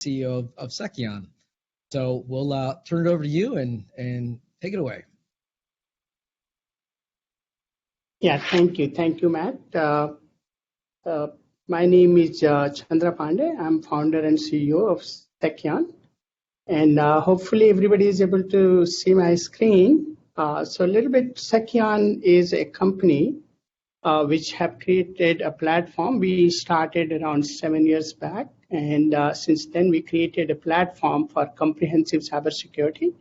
CEO of Seceon. So we'll turn it over to you and take it away. Yeah, thank you, Matt. My name is Chandra Pandey. I'm founder and CEO of Seceon, and hopefully everybody is able to see my screen. So a little bit, Seceon is a company which have created a platform. We started around 7 years back, and since then we created a platform for comprehensive cybersecurity.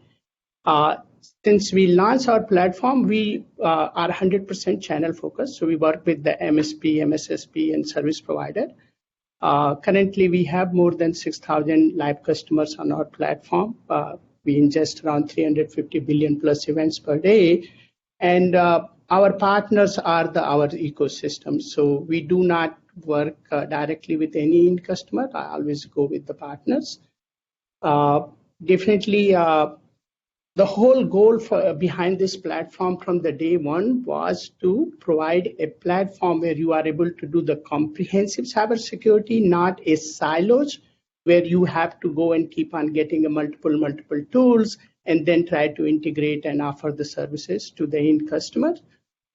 Since we launched our platform, we are 100% channel focused. So we work with the MSP, MSSP, and service provider. Currently, we have more than 6,000 live customers on our platform. We ingest around 350 billion plus events per day. And our partners are our ecosystem. So we do not work directly with any end customer. I always go with the partners. Definitely, the whole goal behind this platform from the day one was to provide a platform where you are able to do the comprehensive cybersecurity, not a silos where you have to go and keep on getting a multiple tools and then try to integrate and offer the services to the end customer.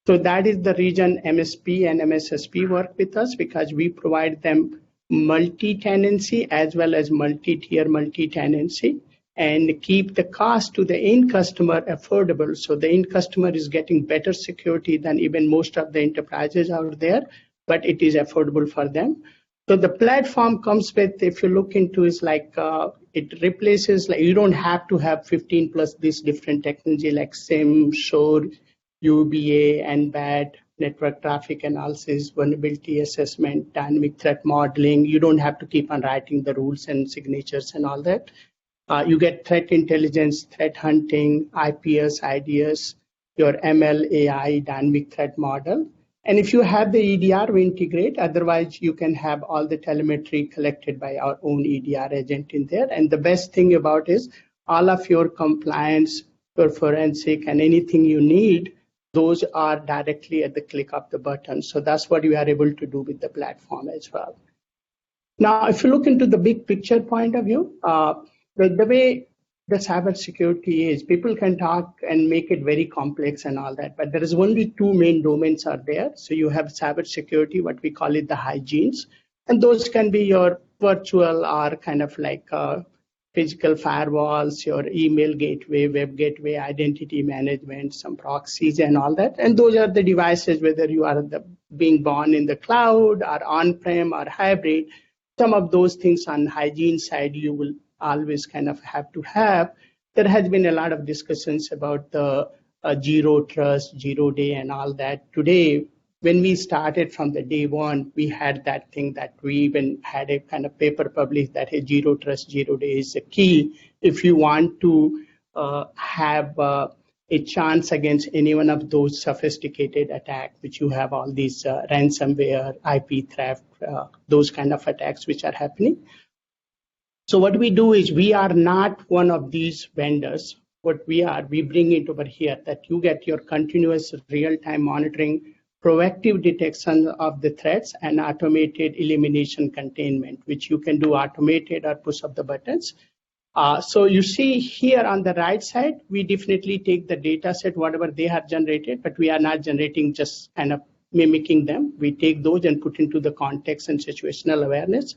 So that is the reason MSP and MSSP work with us, because we provide them multi-tenancy as well as multi-tier multi-tenancy and keep the cost to the end customer affordable. So the end customer is getting better security than even most of the enterprises out there, but it is affordable for them. So the platform comes with, if you look into, is like it replaces, like you don't have to have 15 plus these different technology like SIM, SOAR, UBA, and BAD, network traffic analysis, vulnerability assessment, dynamic threat modeling. You don't have to keep on writing the rules and signatures and all that. You get threat intelligence, threat hunting, IPS, IDS, your ML, AI, dynamic threat model. And if you have the EDR, we integrate. Otherwise, you can have all the telemetry collected by our own EDR agent in there. And the best thing about is all of your compliance, your forensic, and anything you need, those are directly at the click of the button. So that's what we are able to do with the platform as well. Now, if you look into the big picture point of view, the way the cybersecurity is, people can talk and make it very complex and all that, but there is only two main domains are there. So you have cybersecurity, what we call it the hygienes, and those can be your virtual or kind of like physical firewalls, your email gateway, web gateway, identity management, some proxies and all that. And those are the devices, whether you are being born in the cloud or on-prem or hybrid, some of those things on hygiene side, you will always kind of have to have. There has been a lot of discussions about the zero trust, 0 day and all that. Today, when we started from the day one, we had that thing that we even had a kind of paper published that a zero trust, 0 day is the key. If you want to have a chance against any one of those sophisticated attacks, which you have all these ransomware, IP theft, those kind of attacks which are happening. So what we do is we are not one of these vendors. What we are, we bring it over here that you get your continuous real-time monitoring, proactive detection of the threats, and automated elimination containment, which you can do automated or push of the buttons. So you see here on the right side, we definitely take the data set, whatever they have generated, but we are not generating just kind of mimicking them. We take those and put into the context and situational awareness.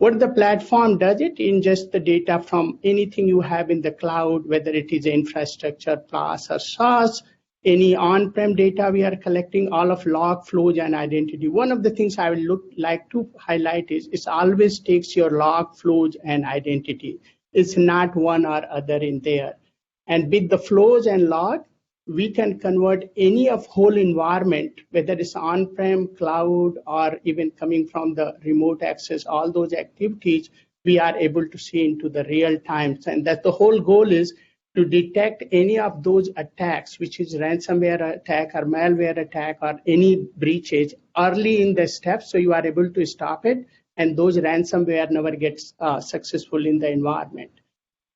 What the platform does, it ingests the data from anything you have in the cloud, whether it is infrastructure, PaaS or SaaS, any on-prem data we are collecting, all of log flows and identity. One of the things I would like to highlight is it always takes your log flows and identity. It's not one or other in there. And with the flows and log, we can convert any of whole environment, whether it's on-prem, cloud, or even coming from the remote access, all those activities, we are able to see into the real time. And that the whole goal is to detect any of those attacks, which is ransomware attack or malware attack or any breaches early in the steps, so you are able to stop it, and those ransomware never gets successful in the environment.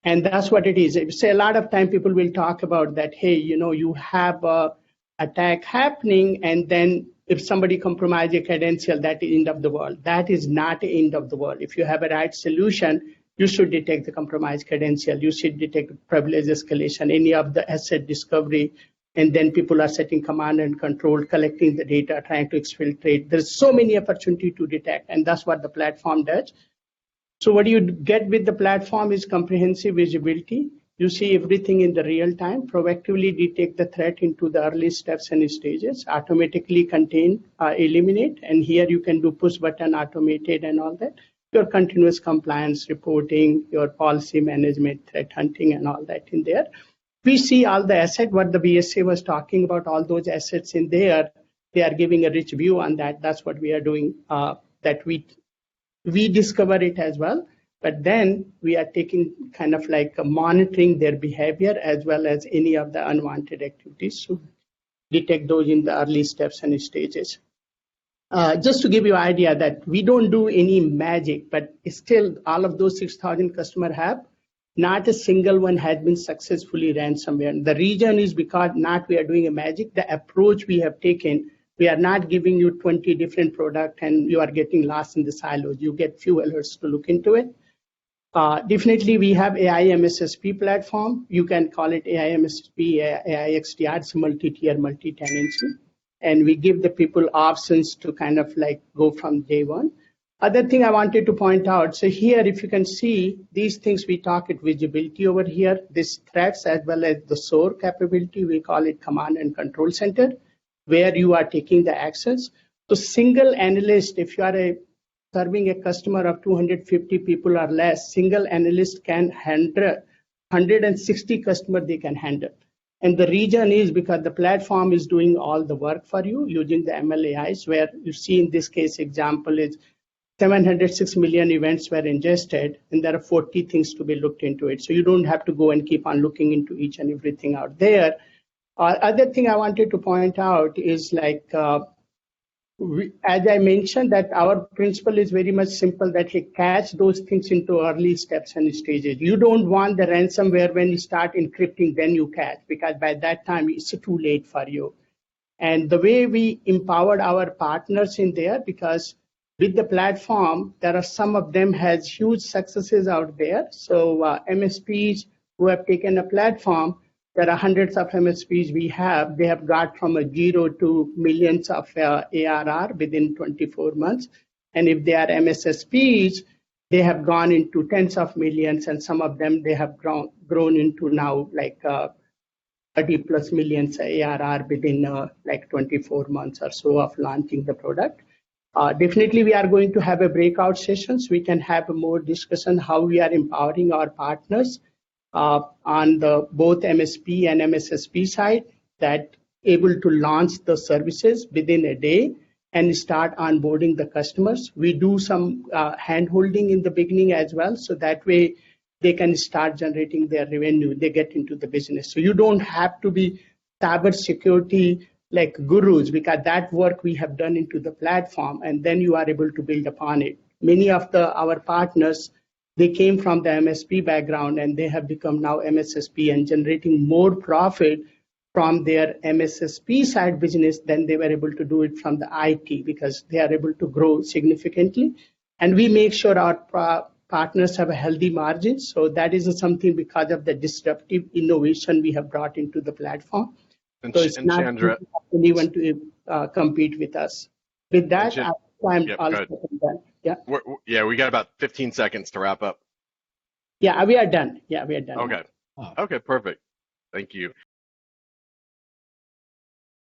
And that's what it is. Say a lot of time people will talk about that, hey, you have a attack happening, and then if somebody compromises a credential, that is end of the world. That is not the end of the world. If you have a right solution, you should detect the compromised credential, you should detect privilege escalation, any of the asset discovery, and then people are setting command and control, collecting the data, trying to exfiltrate. There's so many opportunity to detect, and that's what the platform does. So what you get with the platform is comprehensive visibility. You see everything in the real time, proactively detect the threat into the early steps and stages, automatically contain, eliminate, and here you can do push button automated and all that. Your continuous compliance reporting, your policy management, threat hunting, and all that in there. We see all the asset, what the BSA was talking about, all those assets in there. They are giving a rich view on that. That's what we are doing, that we discover it as well, but then we are taking kind of like monitoring their behavior as well as any of the unwanted activities to detect those in the early steps and stages. Just to give you an idea that we don't do any magic, but still all of those 6,000 customers have, not a single one has been successfully ransomware. The reason is because not we are doing a magic, the approach we have taken, we are not giving you 20 different products and you are getting lost in the silos. You get few alerts to look into it. Definitely, we have AI MSSP platform. You can call it AI MSSP, AI XDR, it's multi-tier, multi-tenancy. And we give the people options to kind of like go from day one. Other thing I wanted to point out, so here, if you can see these things, we talk at visibility over here, this threats as well as the SOAR capability, we call it command and control center, where you are taking the access. So single analyst, if you are serving a customer of 250 people or less, single analyst can handle 160 customers they can handle. And the reason is because the platform is doing all the work for you using the MLAIs, where you see in this case example is 706 million events were ingested, and there are 40 things to be looked into it. So you don't have to go and keep on looking into each and everything out there. Other thing I wanted to point out is like, as I mentioned, that our principle is very much simple, that you catch those things into early steps and stages. You don't want the ransomware when you start encrypting, then you catch, because by that time it's too late for you. And the way we empowered our partners in there, because with the platform, there are some of them has huge successes out there. So MSPs who have taken a platform, there are hundreds of MSPs we have. They have got from a zero to millions of ARR within 24 months. And if they are MSSPs, they have gone into tens of millions, and some of them they have grown into now like 30 plus millions ARR within like 24 months or so of launching the product. Definitely, we are going to have a breakout sessions. We can have a more discussion how we are empowering our partners on the both MSP and MSSP side, that able to launch the services within a day and start onboarding the customers. We do some hand-holding in the beginning as well, so that way they can start generating their revenue, they get into the business. So you don't have to be cyber security like gurus, because that work we have done into the platform, and then you are able to build upon it. Many of our partners, they came from the MSP background and they have become now MSSP and generating more profit from their MSSP side business than they were able to do it from the IT, because they are able to grow significantly. And we make sure our partners have a healthy margin. So that is something because of the disruptive innovation we have brought into the platform. And, so it's and not Chandra, anyone to compete with us. With that, I'm yep, also done. Yeah. We got about 15 seconds to wrap up. Yeah, we are done. Yeah, we are done. Okay. Oh. Okay, perfect. Thank you.